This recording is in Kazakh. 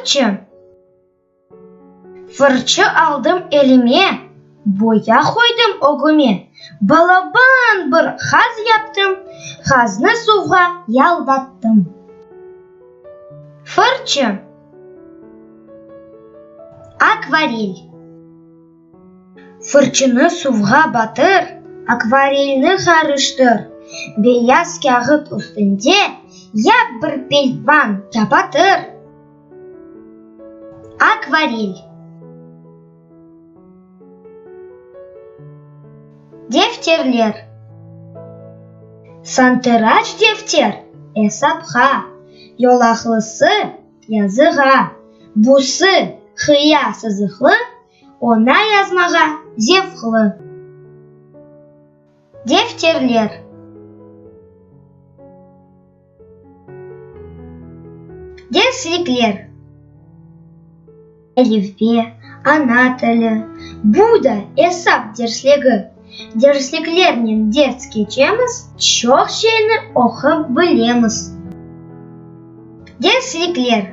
Фырчы. Фырчы алдым эліме, боя қойдым огыме. Балабан бір хаз яптым, хазны суға ялдаттым. Фырчы. Акварель. Фырчыны суға батыр, акварельны қарыштыр. Бейаз кағыт үстінде яп бір пельван капатыр. Акварель. Дефтерлер. Сантырач дефтер эсапға, йолақлысы языға, бусы хыя сызықлы, она язмаға зевқлы. Дефтерлер. Дерсликлер. Әлифбе, ана тілі, буда эсап дерслігі. Дерсликлернен дерс кечеміз, чоқ жені оқып білеміз. Дерсликлер.